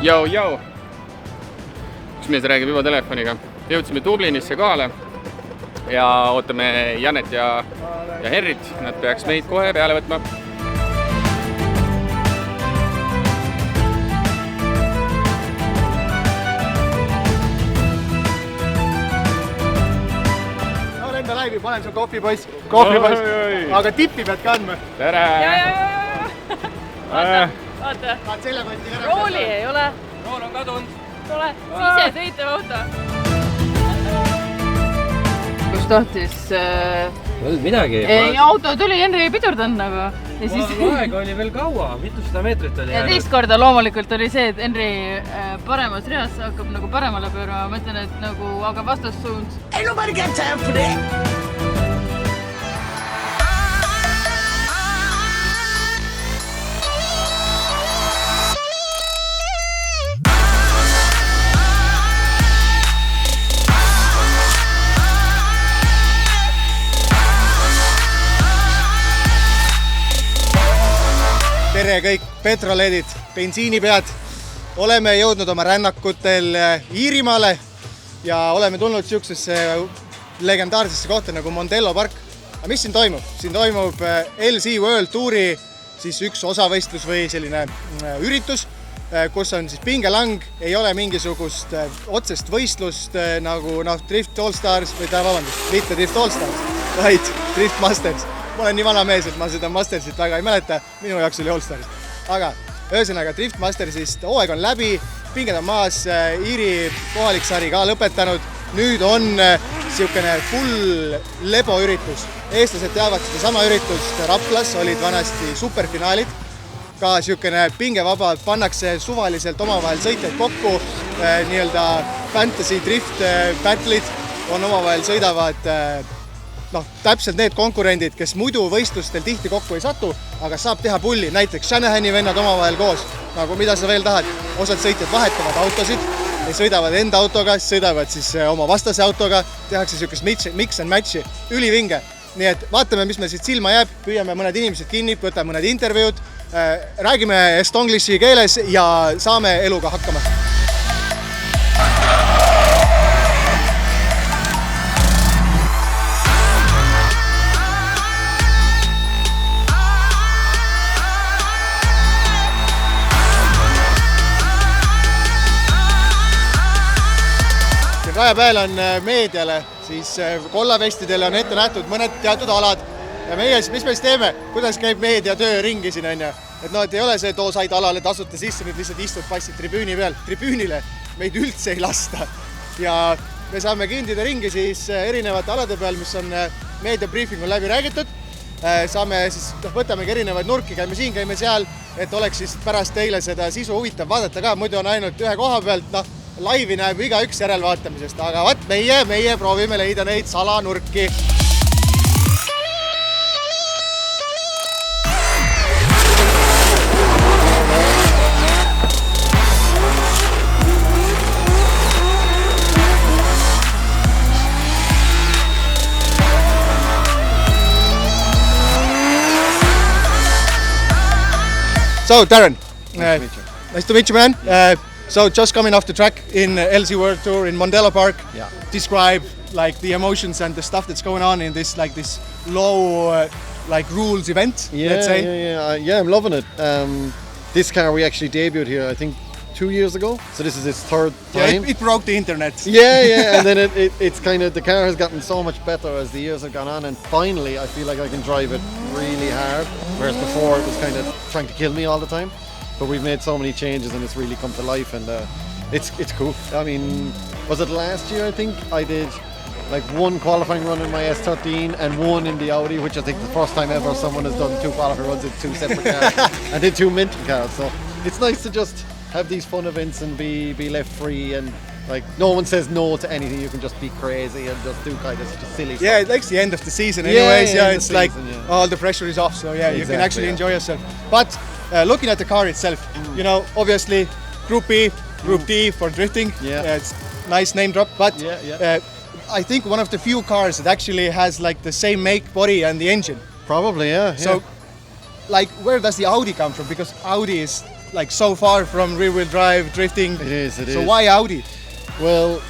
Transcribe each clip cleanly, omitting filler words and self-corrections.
Jou. Üks mees räägib juba telefoniga. Jõudsime Dublinisse kohale ja ootame Janet ja Henrit. Nad peaks meid kohe peale võtma. No lenda laivi, panen sul kohvipoiss. Aga tippi pead ka andma. Tere! Vaata, rooli ei ole. Rool on kadunud. Tule, ise sõitev auto. Kus tahtis... midagi. Auto tuli, Henri ei pidurdanud nagu. Aega oli veel kaua, mitusada meetrit oli. Ja teist korda loomulikult oli see, et Henri paremas reas hakkab nagu paremale pöörama. Ma mõtlen, et nagu, aga vastassuund. Ain't nobody got time for that! Tere kõik Petrolheadid, bensiinipead. Oleme jõudnud oma rännakutel Iirimaale ja oleme tulnud siuksesse legendaarsesse kohta nagu Mondello Park. Aga mis siin toimub? Siin toimub LC World Touri siis üks osavõistlus või selline üritus, kus on siis pingelang, ei ole mingisugust otsest võistlust nagu Drift All Stars või mitte Drift All Stars, vaid Drift Masters. Ma olen nii vana mees, et ma seda Mastersit väga ei mäleta, minu jaoks oli All Stars. Aga ühesõnaga Drift Mastersist hooaeg on läbi, pinged on maas, Iiri kohalik sari ka lõpetanud. Nüüd on siukene full leboüritus. Eestlased teavad seda sama üritust, Raplas olid vanasti superfinaalid. Ka siukene pingevaba, pannakse suvaliselt omavahel sõitjaid kokku, nii-öelda fantasy drift battle'id on omavahel sõidavad täpselt need konkurendid, kes muidu võistlustel tihti kokku ei satu, aga saab teha pulli, näiteks Shanahani vennad omavahel koos, nagu mida sa veel tahad. Osad sõitjad vahetavad autosid, sõidavad enda autoga, sõidavad siis oma vastase autoga, tehakse siukest mix and matchi, ülivinge. Nii et vaatame, mis meil siit silma jääb, püüame mõned inimesed kinni, võtame mõned intervjuud, räägime estonglishi keeles ja saame eluga hakkama. Raja peal on meediale, siis kollavestidele on ette nähtud mõned teatud alad. Ja meie siis, mis me siis teeme? Kuidas käib meediatöö ringi siin on ja? Et ei ole see, too said alale tasuta sisse, nüüd lihtsalt istud passid tribüüni peal. Tribüünile meid üldse ei lasta. Ja me saame kindida ringi siis erinevate alade peal, mis on meediabriefingul läbi räägitud. Saame siis, võtamegi erinevaid nurki, käime siin, käime seal, et oleks siis pärast teile seda sisu huvitav vaadata ka. Muidu on ainult ühe koha pealt, laivi näeb iga üks järelvaatamisest, aga vaat meie proovime leida neid salanurki. So, Darren, nice to meet you, man. So just coming off the track in LC World Tour in Mondello Park, describe like the emotions and the stuff that's going on in this like this low like rules event. Let's say. Yeah, I'm loving it. This car we actually debuted here, I think 2 years ago. So this is its third time. Yeah, it broke the internet. Yeah, and then it's kind of the car has gotten so much better as the years have gone on, and finally I feel like I can drive it really hard, whereas before it was kind of trying to kill me all the time. But we've made so many changes and it's really come to life, and it's cool. I mean, was it last year? I think I did like one qualifying run in my S13 and one in the Audi, which I think the first time ever someone has done 2 qualifying runs in 2 separate cars and did 2 minted cars. So it's nice to just have these fun events and be left free, and like no one says no to anything. You can just be crazy and just do kind of just silly stuff. Yeah, it's like the end of the season anyways. Yeah, it's like all the pressure is off, so exactly, you can actually enjoy yourself. But looking at the car itself, you know, obviously Group B, Group D for drifting. It's nice name drop, but I think one of the few cars that actually has like the same make, body and the engine. Probably, yeah. So like where does the Audi come from? Because Audi is like so far from rear-wheel drive drifting. It is. So why Audi? Well,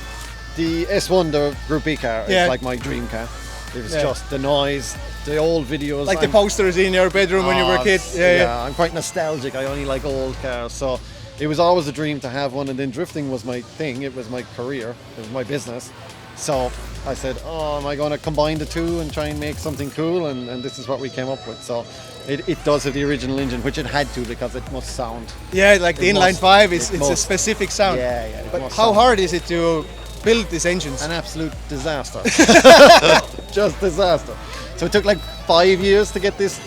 the S1, the Group B car, Yeah. is like my dream car. It was just the noise, the old videos. Like the posters in your bedroom when you were a kid. Yeah. I'm quite nostalgic. I only like old cars, so it was always a dream to have one. And then drifting was my thing. It was my career. It was my business. So I said, oh, am I going to combine the two and try and make something cool? And this is what we came up with. So it does have the original engine, which it had to because it must sound. Yeah, like the It inline must. 5 It it's a must. specific sound. Yeah. It But must how sound. hard is it to build these engines? An absolute disaster. Just disaster. So it took like 5 years to get this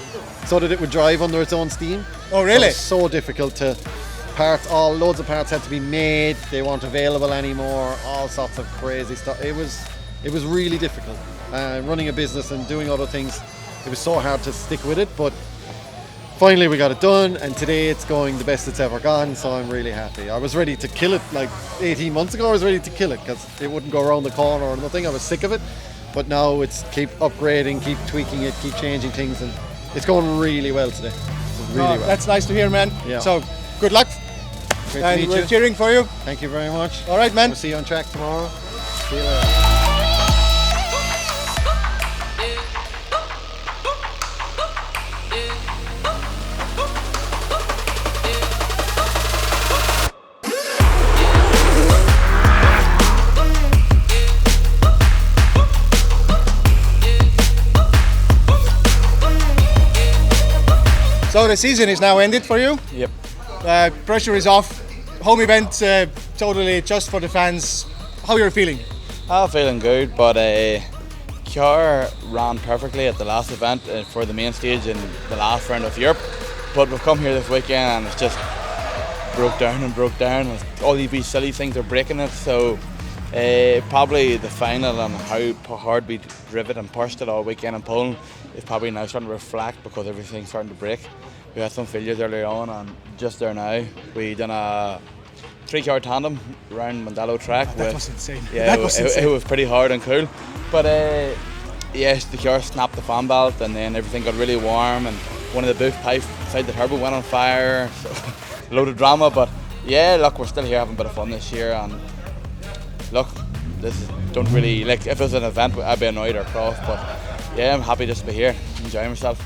so that it would drive under its own steam. Oh, really? So, it was so difficult to loads of parts had to be made. They weren't available anymore. All sorts of crazy stuff. It was really difficult. Running a business and doing other things, it was so hard to stick with it. But finally we got it done, and today it's going the best it's ever gone, so I'm really happy. I was ready to kill it like 18 months ago. I was ready to kill it because it wouldn't go around the corner or nothing. I was sick of it. But now it's keep upgrading, keep tweaking it, keep changing things, and it's going really well today. Really well. That's nice to hear, man. Yeah. So good luck. Great to And meet we're you. cheering for you. Thank you very much. All right, man. We'll see you on track tomorrow. See you later. So the season is now ended for you. Yep. Pressure is off. Home event, totally just for the fans. How you're feeling? I'm feeling good, but car ran perfectly at the last event for the main stage in the last round of Europe. But we've come here this weekend and it's just broke down. And all these silly things are breaking it. So probably the final and how hard we driven and pushed it all weekend in Poland is probably now starting to reflect because everything's starting to break. We had some failures earlier on, and just there now we done a 3-car tandem around Mondello track. That was insane. Yeah, That was insane. it was pretty hard and cool. But yes, the car snapped the fan belt, and then everything got really warm, and one of the boost pipes beside the turbo went on fire. So a load of drama, but yeah, look, we're still here having a bit of fun this year, and look, don't really like if it was an event I'd be annoyed or cross, but yeah, I'm happy just to be here, enjoying myself.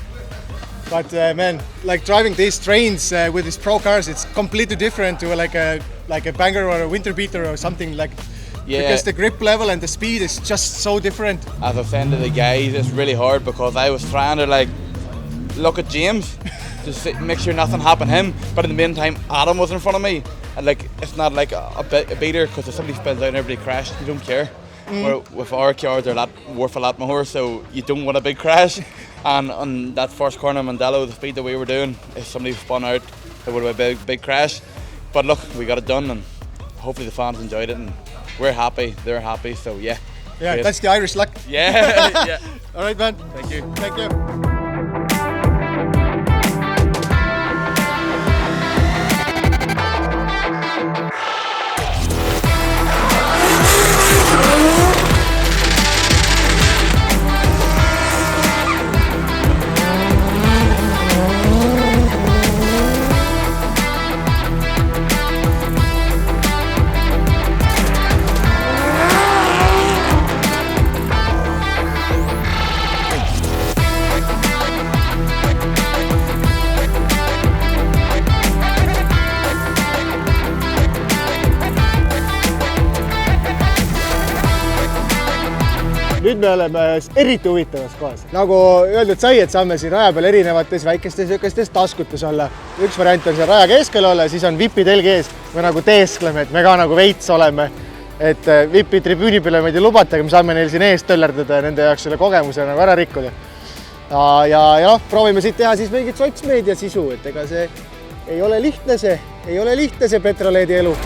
But man, like driving these trains with these pro cars, it's completely different to like a banger or a winter beater or something like. Yeah. Because the grip level and the speed is just so different. As I was saying to the guys, it's really hard because I was trying to like look at James to make sure nothing happened to him, but in the meantime Adam was in front of me, and like it's not like a beater because if somebody spins out and everybody crashed, you don't care. Where with our cars they're worth a lot more, so you don't want a big crash. And on that first corner of Mondello, the speed that we were doing, if somebody spun out, it would have been a big crash. But look, we got it done, and hopefully the fans enjoyed it, and we're happy, they're happy, so yeah. Yeah, Great. that's the Irish luck. Yeah, yeah. All right, man. Thank you. Thank you. Nüüd me oleme eriti huvitavas kohas. Nagu öeldud sai, et saame siin raja peal erinevates väikestes sükestes taskutes olla. Üks variant on seal raja keskel olla, siis on vipi telg ees. Me nagu teeskleme, et me ka nagu veits oleme. Et vipi tribüüni peale meid ei lubata, aga me saame neil siin ees töllerdada ja nende jaoks selle kogemuse nagu ära rikkuda. Ja proovime siit teha siis mingit sotsmeedia sisu, et ega see ei ole lihtne see Petrolheadi elu.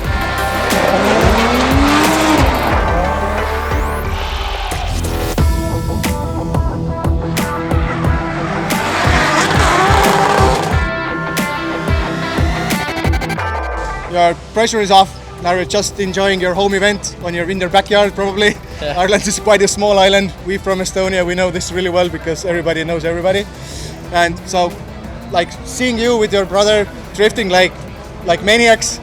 Your pressure is off. Now you're just enjoying your home event when you're in your backyard, probably. Yeah. Ireland is quite a small island. We from Estonia, we know this really well because everybody knows everybody. And so, like seeing you with your brother drifting, like like maniacs,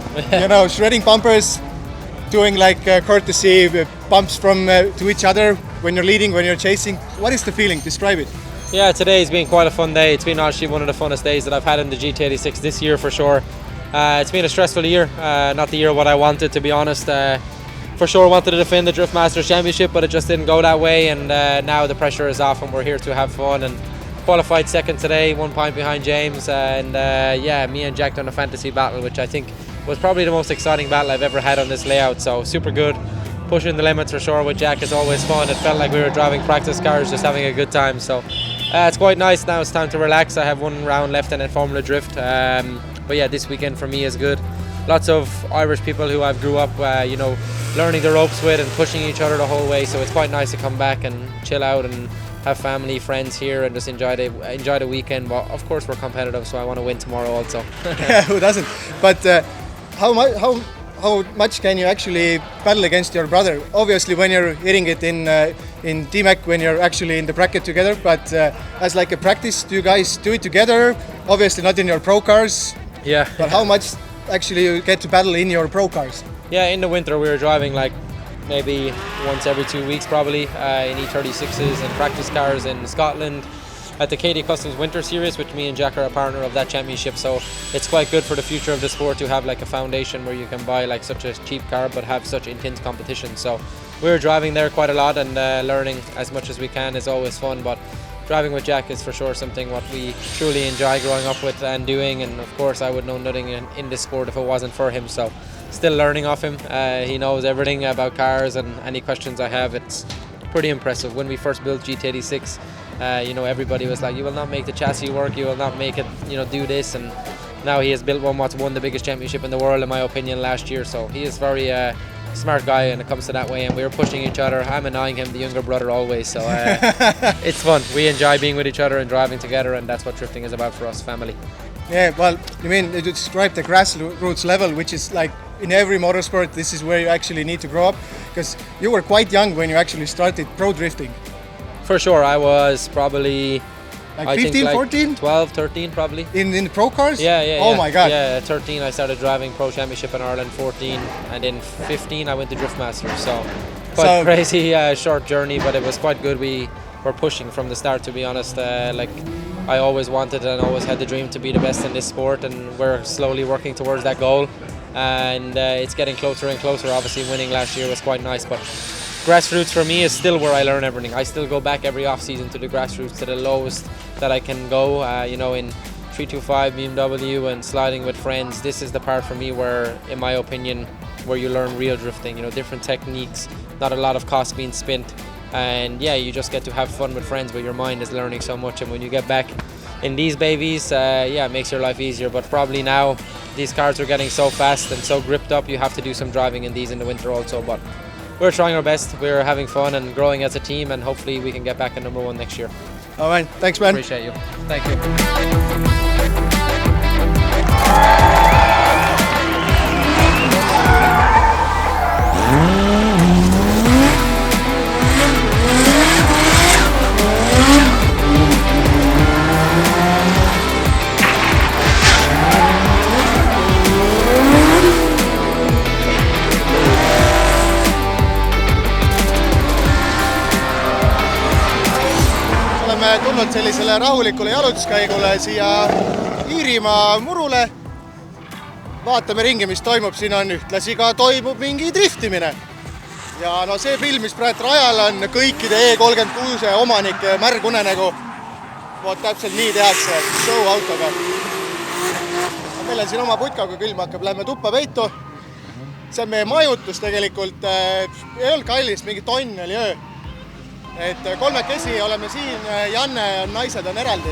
shredding bumpers, doing like courtesy bumps from to each other when you're leading, when you're chasing. What is the feeling? Describe it. Yeah, today's been quite a fun day. It's been actually one of the funnest days that I've had in the GT86 this year for sure. It's been a stressful year, not the year what I wanted, to be honest. For sure wanted to defend the Drift Masters Championship, but it just didn't go that way, and now the pressure is off and we're here to have fun. And qualified second today, 1 point behind James, and me and Jack done a fantasy battle, which I think was probably the most exciting battle I've ever had on this layout, so super good. Pushing the limits for sure with Jack is always fun. It felt like we were driving practice cars, just having a good time, so it's quite nice. Now it's time to relax. I have 1 round left in Formula Drift, but yeah, this weekend for me is good. Lots of Irish people who I've grew up learning the ropes with and pushing each other the whole way, so it's quite nice to come back and chill out and have family, friends here, and just enjoy the weekend. But of course we're competitive, so I want to win tomorrow also. Yeah, who doesn't? But how much can you actually battle against your brother? Obviously when you're hitting it in DMAC, when you're actually in the bracket together, but as like a practice, do you guys do it together? Obviously not in your pro cars. Yeah. But how much actually you get to battle in your pro cars? Yeah, in the winter we were driving like maybe once every 2 weeks probably in E36s and practice cars in Scotland at the KD Customs Winter Series, which me and Jack are a partner of that championship, so it's quite good for the future of the sport to have like a foundation where you can buy like such a cheap car but have such intense competition. So we're driving there quite a lot, and learning as much as we can is always fun, but driving with Jack is for sure something what we truly enjoy growing up with and doing, and of course I would know nothing in this sport if it wasn't for him, so still learning off him. He knows everything about cars, and any questions I have, it's pretty impressive. When we first built GT86, everybody was like, you will not make the chassis work, you will not make it, do this, and now he has built what's won the biggest championship in the world in my opinion last year, so he is very smart guy when it comes to that way, and we were pushing each other. I'm annoying him, the younger brother, always, so it's fun. We enjoy being with each other and driving together, and that's what drifting is about for us, family. Yeah, well, you describe the grassroots level, which is like in every motorsport, this is where you actually need to grow up, because you were quite young when you actually started pro drifting. For sure, I was probably like 15, 14? 12, 13 probably. In the pro cars? Yeah. Oh my God. Yeah, 13 I started driving pro championship in Ireland, 14, and in 15 I went to Drift Masters, so quite crazy short journey, but it was quite good. We were pushing from the start, to be honest. Like I always wanted and always had the dream to be the best in this sport, and we're slowly working towards that goal, and it's getting closer and closer. Obviously winning last year was quite nice, but grassroots for me is still where I learn everything. I still go back every off season to the grassroots, to the lowest that I can go, in 325 BMW and sliding with friends. This is the part for me where, in my opinion, where you learn real drifting, different techniques, not a lot of cost being spent, and yeah, you just get to have fun with friends, but your mind is learning so much, and when you get back in these babies, it makes your life easier. But probably now these cars are getting so fast and so gripped up, you have to do some driving in these in the winter also, but we're trying our best. We're having fun and growing as a team, and hopefully we can get back at number 1 next year. All right, thanks, man. Appreciate you. Thank you. Oleme tulnud sellisele rahulikule jalutuskäigule siia Iirimaa murule. Vaatame ringi, mis toimub. Siin on ühtlasi ka toimub mingi driftimine. Ja no see film, mis praegu rajal on kõikide E36 omanike märgunenägu. Vot täpselt nii tehakse show autoga. Meil on siin oma putkaga, külm hakkab, lähme tuppa peitu. See on meie majutus tegelikult. Ei olnud kallis, mingi tonn oli öö. Et kolmekesi oleme siin, Janne ja naised on eraldi.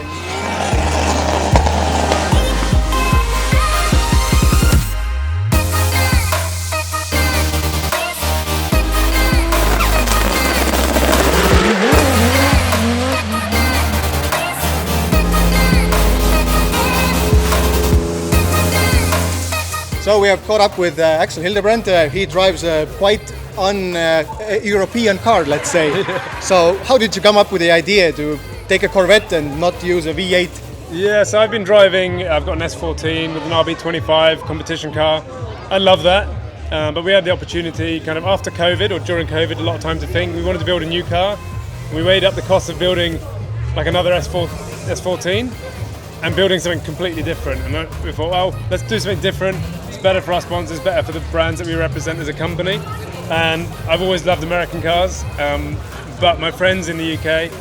So we have caught up with Axel Hildebrand. He drives quite un-European car, let's say. So how did you come up with the idea to take a Corvette and not use a V8 Yeah, so I've been driving, I've got an S14 with an RB25 competition car. I love that, but we had the opportunity kind of after COVID or during COVID, a lot of time to think. We wanted to build a new car. We weighed up the cost of building like another S14 and building something completely different. And we thought, well, let's do something different. It's better for our sponsors, better for the brands that we represent as a company. And I've always loved American cars, but my friends in the UK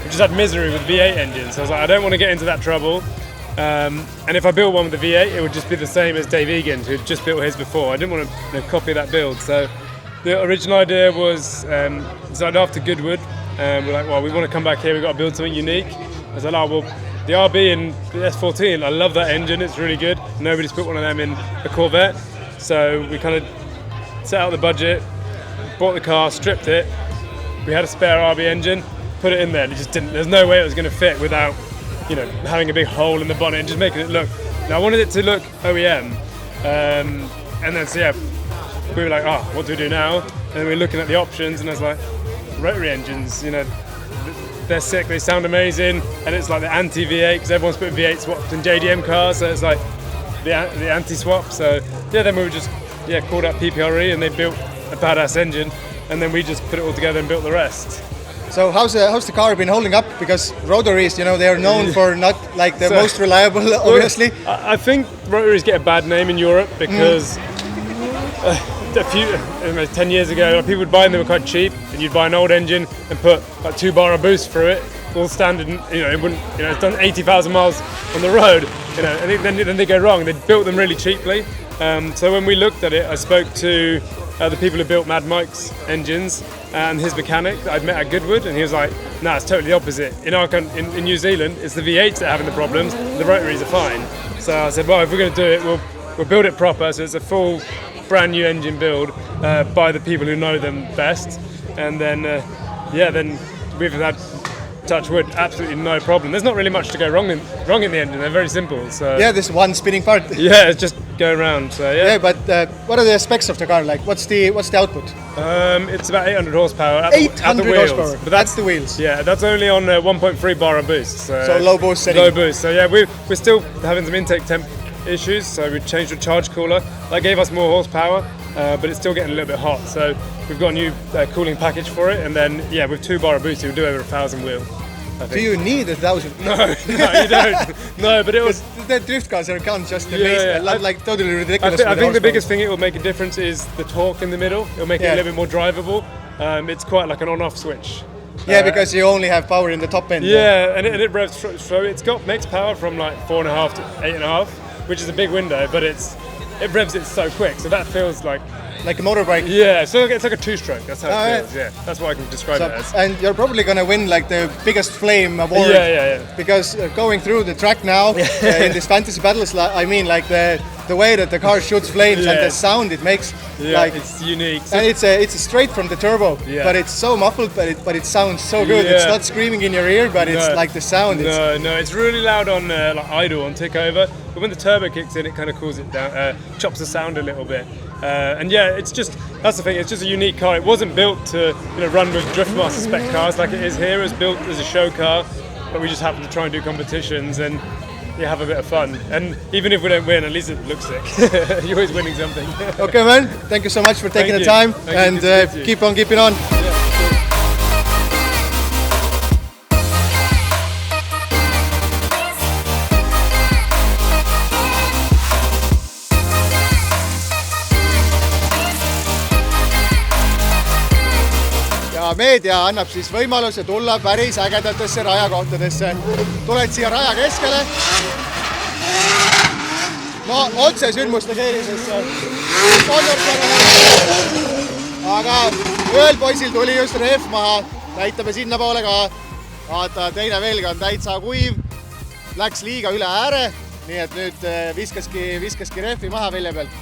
just had misery with V8 engines. So I was like, I don't want to get into that trouble. And if I built one with the V8, it would just be the same as Dave Egan's, who'd just built his before. I didn't want to copy that build. So the original idea was designed after Goodwood. We're like, well, we want to come back here, we've got to build something unique. I was like, oh, well, the RB and the S14, I love that engine, it's really good. Nobody's put one of them in a Corvette. So we kind of set out the budget, bought the car, stripped it. We had a spare RB engine, put it in there, and it just didn't, there's no way it was going to fit without, having a big hole in the bonnet and just making it look. Now I wanted it to look OEM. And then, so yeah, we were like, what do we do now? And we were looking at the options, and I was like, rotary engines, they're sick, they sound amazing, and it's like the anti-V8, because everyone's putting V8 swapped in JDM cars, so it's like the anti-swap. So yeah, then we were just called up PPRE, and they built a badass engine, and then we just put it all together and built the rest. So how's the car been holding up? Because rotaries, they are known for not like the most reliable, obviously. I think rotaries get a bad name in Europe because a few 10 years ago, people would buy them, they were quite cheap, and you'd buy an old engine and put like 2 bar of boost through it, all standard, and it wouldn't, it's done 80,000 miles on the road, and then they go wrong. They built them really cheaply. So when we looked at it, I spoke to the people who built Mad Mike's engines and his mechanic that I'd met at Goodwood, and he was like, "No, it's totally the opposite. In New Zealand, it's the V8s that are having the problems. The rotaries are fine." So I said, "Well, if we're going to do it, we'll build it proper. So it's a full, brand new engine build by the people who know them best." And then, then we've had, touch wood, absolutely no problem. There's not really much to go wrong in the engine. They're very simple. So yeah, this one spinning part. Yeah, it's just going around. So yeah. Yeah, but what are the specs of the car? Like, what's the output? It's about 800 horsepower at 800 the wheels. horsepower. But that's the wheels. Yeah, that's only on 1.3 bar of boost. So low boost setting. Low boost. So yeah, we're still having some intake temp issues. So we changed the charge cooler. That gave us more horsepower, but it's still getting a little bit hot. So we've got a new cooling package for it, and then with 2 bar of boost, you'll do over 1,000 wheel. Do you need 1,000? No, you don't. No, but it was the drift cars are just amazing. Like totally ridiculous. I think the biggest thing it will make a difference is the torque in the middle. It'll make it a little bit more drivable. It's quite like an on-off switch. Yeah, because you only have power in the top end. Yeah, and it revs slow. It's got makes power from like 4.5 to 8.5, which is a big window, but it revs it so quick. So that feels like a motorbike. Yeah, so it's like a 2-stroke. That's how it feels. Yeah, that's what I can describe it as. And you're probably gonna win like the biggest flame award. Yeah. Because going through the track now in this fantasy battles, I mean, like the way that the car shoots flames and the sound it makes, like it's unique. And it's straight from the turbo, but it's so muffled, but it sounds so good. It's not screaming in your ear, but it's like the sound. No, it's really loud on like idle on tick over, but when the turbo kicks in, it kind of cools it down, chops the sound a little bit. And that's the thing. It's just a unique car. It wasn't built to run with Driftmaster spec cars like it is here. It was built as a show car, but we just happen to try and do competitions and have a bit of fun. And even if we don't win, at least it looks sick. You're always winning something. Okay, man. Thank you so much for taking the time, and keep on keeping on. Meedia annab siis võimaluse tulla päris ägedatesse rajakohtadesse. Tuled siia raja keskele. No otse sündmuste keerisesse. Aga ühel poisil tuli just rehv maha. Näitame sinna poole ka. Vaata, teine velg on täitsa kuiv. Läks liiga üle ääre. Nii et nüüd viskaski rehvi maha velja pealt.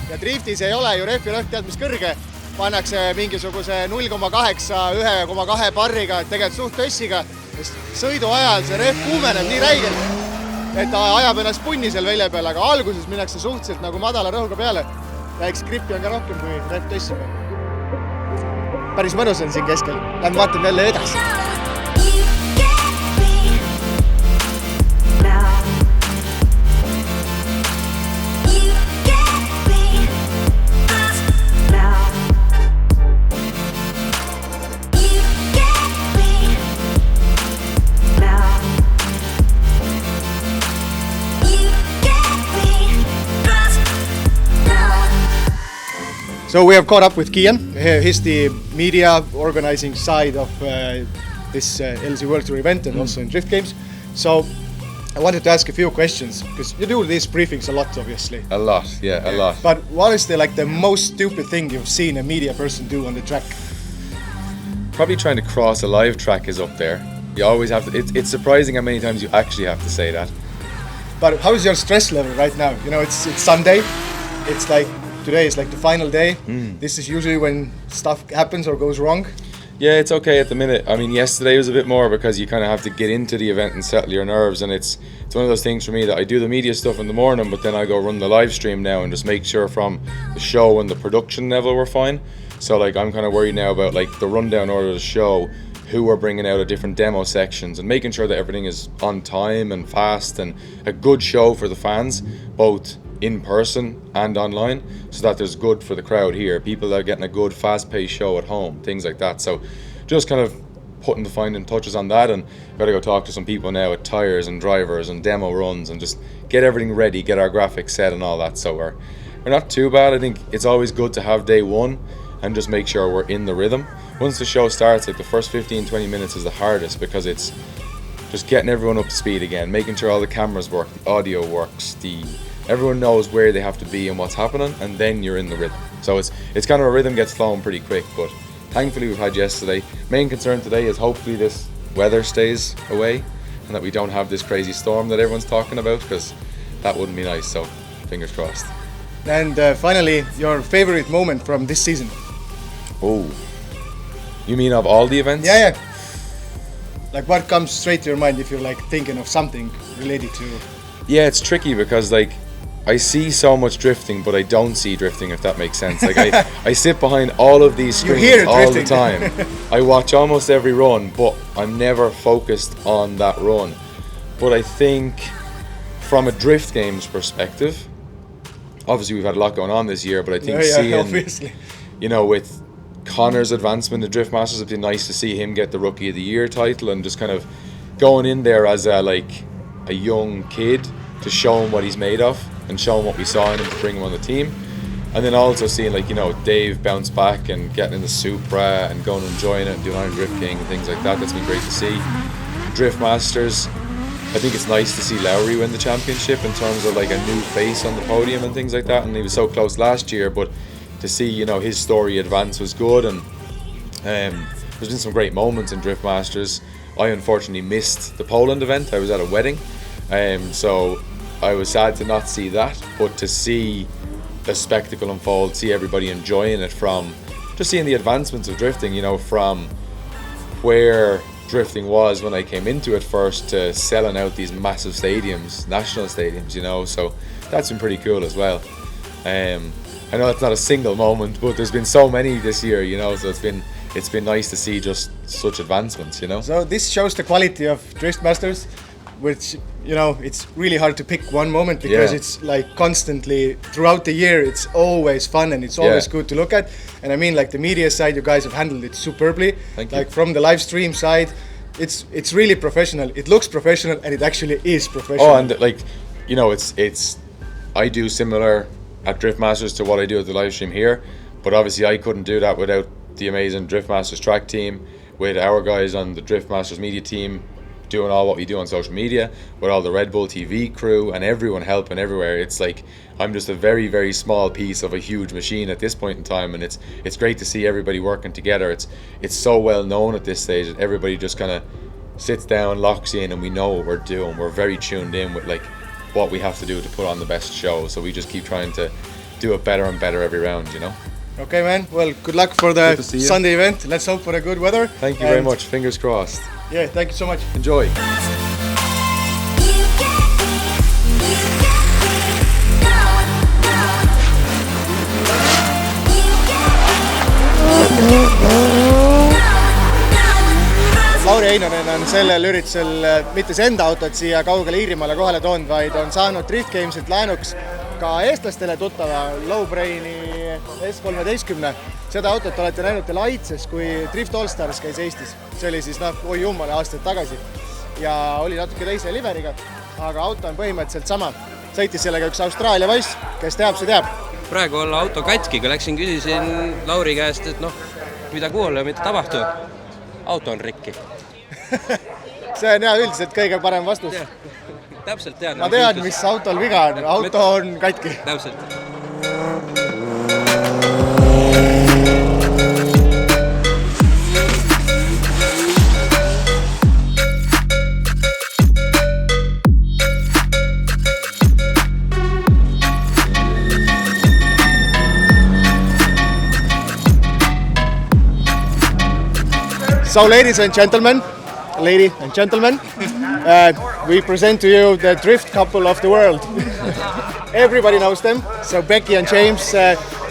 Ja driftis ei ole ju rehvi rõhk tead mis kõrge. Pannakse mingisuguse 0,8, 1,2 barriga, tegelikult suht tössiga. Sõidu ajal see rehv kuumeneb nii räigelt, et ta ajab ennast punni seal velja peal, aga alguses minnakse suhteliselt nagu madala rõhuga peale. Ja eks grippi on ka rohkem kui rehv tössib. Päris mõnus on siin keskel. Lähme vaatame jälle edasi. So we have caught up with Kian. He's the media organizing side of this LC World Tour event and also in Drift Games. So I wanted to ask a few questions because you do these briefings a lot, obviously. A lot, yeah, a lot. But what is the most stupid thing you've seen a media person do on the track? Probably trying to cross a live track is up there. You always have to, it's surprising how many times you actually have to say that. But how is your stress level right now? You know, it's Sunday. It's like today is like the final day. This is usually when stuff happens or goes wrong. Yeah, it's okay at the minute. I mean, yesterday was a bit more because you kind of have to get into the event and settle your nerves, and it's one of those things for me that I do the media stuff in the morning, but then I go run the live stream now and just make sure from the show and the production level we're fine. So like I'm kind of worried now about like the rundown order of the show, who we're bringing out at different demo sections, and making sure that everything is on time and fast and a good show for the fans, both in person and online, so that there's good for the crowd here. People are getting a good fast-paced show at home, things like that. So just kind of putting the finding touches on that, and gotta go talk to some people now at tires and drivers and demo runs and just get everything ready, get our graphics set and all that. So we're not too bad. I think it's always good to have day one and just make sure we're in the rhythm. Once the show starts, like the first 15-20 minutes is the hardest because it's just getting everyone up to speed again, making sure all the cameras work, the audio works, everyone knows where they have to be and what's happening, and then you're in the rhythm. So it's kind of a rhythm gets flowing pretty quick, but thankfully we've had yesterday. Main concern today is hopefully this weather stays away and that we don't have this crazy storm that everyone's talking about, because that wouldn't be nice, so fingers crossed. And finally, your favorite moment from this season? Oh, you mean of all the events? Yeah. Like what comes straight to your mind if you're like thinking of something related to... Yeah, it's tricky because like I see so much drifting, but I don't see drifting, if that makes sense. Like I sit behind all of these screens all the time. I watch almost every run, but I'm never focused on that run. But I think from a drift games perspective, obviously we've had a lot going on this year, but I think seeing, obviously, you know, with Conor's advancement in Drift Masters, it'd be nice to see him get the Rookie of the Year title and just kind of going in there as a young kid to show him what he's made of and show him what we saw in him to bring him on the team. And then also seeing Dave bounce back and getting in the Supra and going and enjoying it and doing Iron Drift King and things like that. That's been great to see. Drift Masters, I think it's nice to see Lowry win the championship in terms of like a new face on the podium and things like that, and he was so close last year, but to see his story advance was good. And there's been some great moments in Drift Masters. I unfortunately missed the Poland event. I was at a wedding, so I was sad to not see that, but to see the spectacle unfold, see everybody enjoying it, from just seeing the advancements of drifting, from where drifting was when I came into it first to selling out these massive stadiums, national stadiums, so that's been pretty cool as well. I know it's not a single moment, but there's been so many this year, so it's been nice to see just such advancements, So this shows the quality of Drift Masters, which, it's really hard to pick one moment because it's like constantly throughout the year, it's always fun and it's always good to look at. And I mean, like the media side, you guys have handled it superbly. Thank you. Like from the live stream side, it's really professional. It looks professional and it actually is professional. Oh, and it's I do similar at Drift Masters to what I do at the live stream here, but obviously I couldn't do that without the amazing Drift Masters track team, with our guys on the Drift Masters media team doing all what we do on social media, with all the Red Bull TV crew and everyone helping everywhere. It's like I'm just a very, very small piece of a huge machine at this point in time, and it's great to see everybody working together. It's so well known at this stage that everybody just kind of sits down, locks in, and we know what we're doing. We're very tuned in with what we have to do to put on the best show, so we just keep trying to do it better and better every round, Okay, man. Well, good luck for the Sunday event. Let's hope for a good weather. Thank you very much. Fingers crossed. Yeah, thank you so much. Enjoy. Lauri Einonen on sellel üritusel mitte see enda autot siia kaugele Iirimaale kohale toonud, vaid on saanud Drift Gamesilt laenuks ka eestlastele tuttava Lowbraini S13. Seda autot olete näinud teil Aitses, kui Drift All Stars käis Eestis. See oli siis oi jummale aastaid tagasi ja oli natuke teise liveriga, aga auto on põhimõtteliselt sama. Sõitis sellega üks Austraalia poiss, kes teab, see teab. praegu olla auto katki, kui läksin küsisin Lauri käest, et noh, midagi hullu, mida tabahtu. Auto on rikki. See on üldiselt kõige parem vastus. Täpselt tean. Ma tean, mis autol viga on. Auto on katki. Täpselt. So ladies and gentlemen, we present to you the drift couple of the world. Everybody knows them. So Becky and James,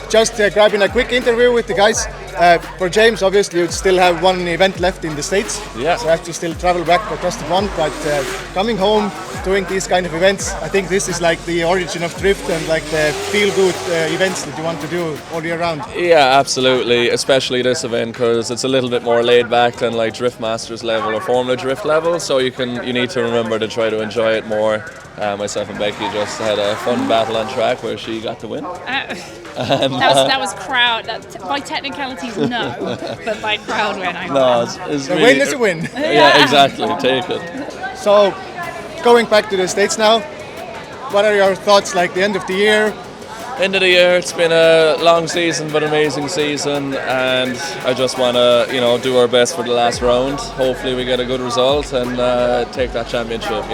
just grabbing a quick interview with the guys. For James, obviously, you still have one event left in the States. Yeah. So you have to still travel back across the pond. But coming home, doing these kind of events, I think this is like the origin of drift and like the feel-good events that you want to do all year round. Yeah, absolutely. Especially this event because it's a little bit more laid back than like Drift Masters level or Formula Drift level. So you need to remember to try to enjoy it more. Myself and Becky just had a fun battle on track where she got the win. That was crowd. By technicalities, no, but by crowd win, I No, it's The really, win is a win. Yeah, exactly. Take it. So, going back to the States now, what are your thoughts like the end of the year? End of the year, it's been a long season but amazing season, and I just want to do our best for the last round. Hopefully we get a good result and take that championship.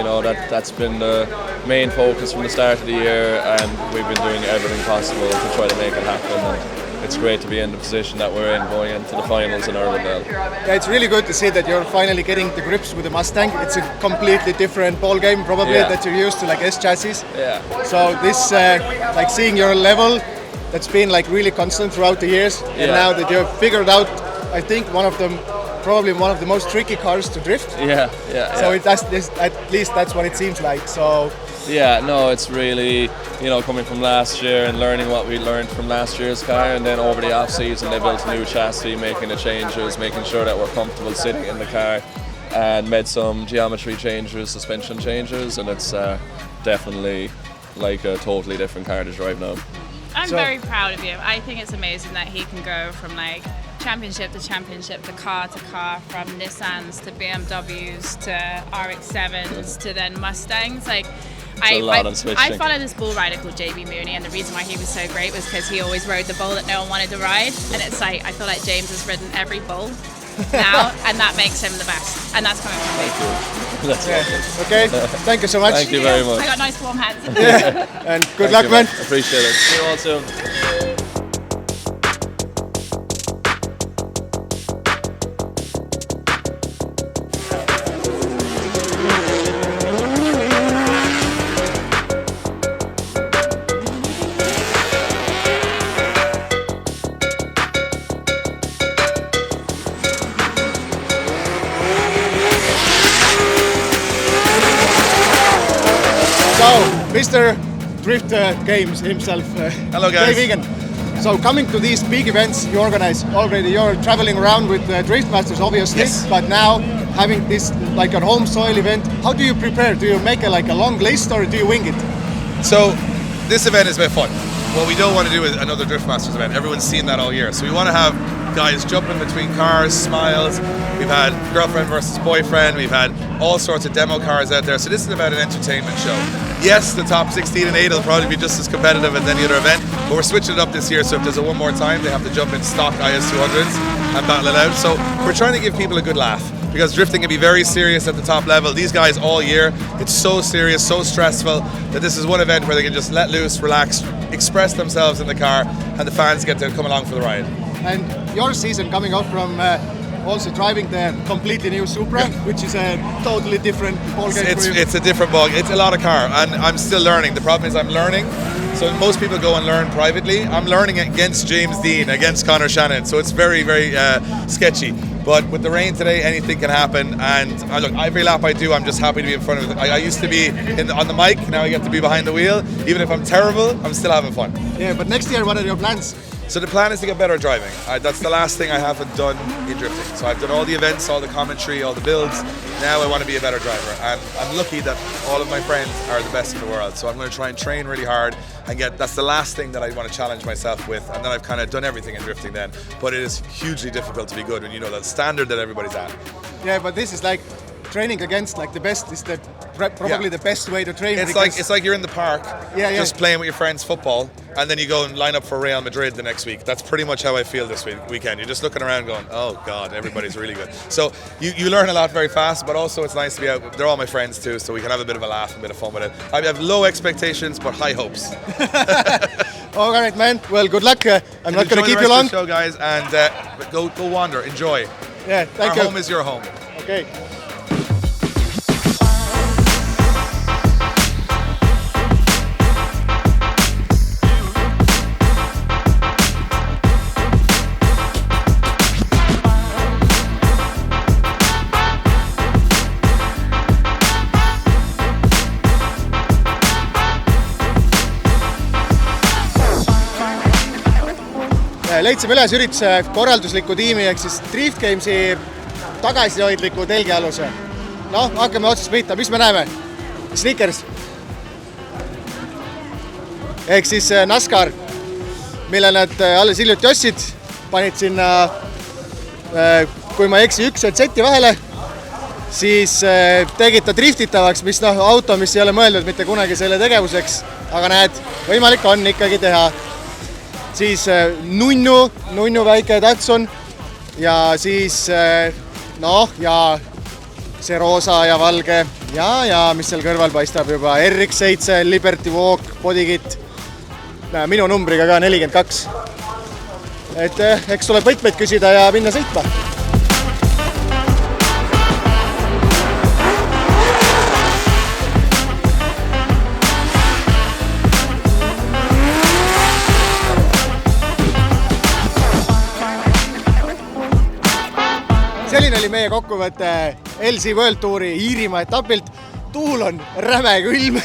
That's been the main focus from the start of the year, and we've been doing everything possible to try to make it happen. And it's great to be in the position that we're in going into the finals in Iirimaal. Yeah, it's really good to see that you're finally getting the grips with the Mustang. It's a completely different ball game probably that you're used to, like S chassis. Yeah. So this, like seeing your level, that's been like really constant throughout the years. And now that you've figured out, I think probably one of the most tricky cars to drift. Yeah. So at least that's what it seems like. So. Yeah, no, it's really, coming from last year and learning what we learned from last year's car, and then over the off season they built a new chassis, making the changes, making sure that we're comfortable sitting in the car, and made some geometry changes, suspension changes, and it's definitely like a totally different car to drive now. I'm very proud of you. I think it's amazing that he can go from like championship to championship, to car, from Nissans to BMWs to RX-7s to then Mustangs. Like, I follow this bull rider called JB Mooney, and the reason why he was so great was because he always rode the bull that no one wanted to ride. And it's like, I feel like James has ridden every bull now, and that makes him the best. And that's coming from me. That's awesome. Okay, thank you so much. Thank you very much. I got nice warm hands. And good luck, man. Appreciate it. See you all soon. Mr. Drift Games himself. Hello guys. Vegan. So coming to these big events you organize already, you're traveling around with Drift Masters obviously, but now having this like a home soil event, how do you prepare? Do you make a long list or do you wing it? So this event is a bit fun. What we don't want to do is another Drift Masters event. Everyone's seen that all year. So we want to have guys jumping between cars, smiles. We've had girlfriend versus boyfriend. We've had all sorts of demo cars out there. So this is about an entertainment show. Yes, the top 16 and 8 will probably be just as competitive as any other event, but we're switching it up this year. So if there's a one more time, they have to jump in stock IS200s and battle it out. So we're trying to give people a good laugh, because drifting can be very serious at the top level. These guys all year, it's so serious, so stressful, that this is one event where they can just let loose, relax, express themselves in the car, and the fans get to come along for the ride. And your season coming up from also driving the completely new Supra, which is a totally different ballgame. It's a different ball. It's a lot of car, and I'm still learning. The problem is I'm learning. So most people go and learn privately. I'm learning against James Dean, against Conor Shanahan. So it's very, very sketchy. But with the rain today, anything can happen. And look, every lap I do, I'm just happy to be in front of it. I used to be on the mic. Now I get to be behind the wheel. Even if I'm terrible, I'm still having fun. Yeah, but next year, what are your plans? So the plan is to get better at driving. That's the last thing I haven't done in drifting. So I've done all the events, all the commentary, all the builds. Now I want to be a better driver. And I'm lucky that all of my friends are the best in the world. So I'm going to try and train really hard and that's the last thing that I want to challenge myself with. And then I've kind of done everything in drifting then. But it is hugely difficult to be good when you know that standard that everybody's at. Yeah, but this is like training against like the best is probably the best way to train. It's like you're in the park, just playing with your friends football, and then you go and line up for Real Madrid the next week. That's pretty much how I feel this weekend. You're just looking around going, oh God, everybody's really good. So you learn a lot very fast, but also it's nice to be out. They're all my friends too, so we can have a bit of a laugh and a bit of fun with it. I have low expectations, but high hopes. All right, man. Well, good luck. I'm not going to keep you long. Enjoy the show, guys, and go wander, enjoy. Yeah, thank you. Our home is your home. Okay. Leidsime üles ürituse korraldusliku tiimi ehk siis Drift Gamesi tagasihoidliku telgialuse. No, hakkame otsast pihta. Mis me näeme? Snickers. Ehk siis NASCAR, mille nad alles hiljuti ostsid. Panid sinna, kui ma ei eksi, üks seti vahele. Siis tegid ta driftitavaks, mis auto, mis ei ole mõeldud mitte kunagi selle tegevuseks. Aga näed, võimalik on ikkagi teha. Siis nunnu väike Datsun ja siis ja see roosa ja valge ja mis seal kõrval paistab juba RX7 Liberty Walk bodykit minu numbriga ka 42. Et eks tuleb võtmeid küsida ja minna sõitma. Selline oli meie kokkuvõte LC World Touri Iirimaa etapilt. Tuul on räme külm.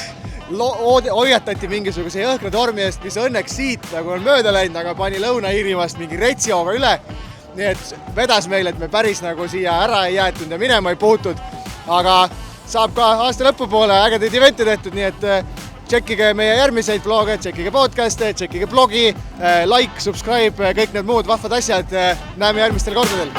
Hoiatati mingisuguse jõhkra tormi eest, mis õnneks siit nagu on mööda läinud, aga pani Lõuna-Iirimaast mingi retsioga üle. Nii et vedas meil, et me päris nagu siia ära ei jäetud ja minema ei puutud. Aga saab ka aasta lõpupoole ägedaid evente tehtud, nii et tšekkige meie järgmiseid vloge, tšekkige podcaste, tšekkige blogi, like, subscribe, kõik need muud vahvad asjad. Näeme järgmistel kordadel.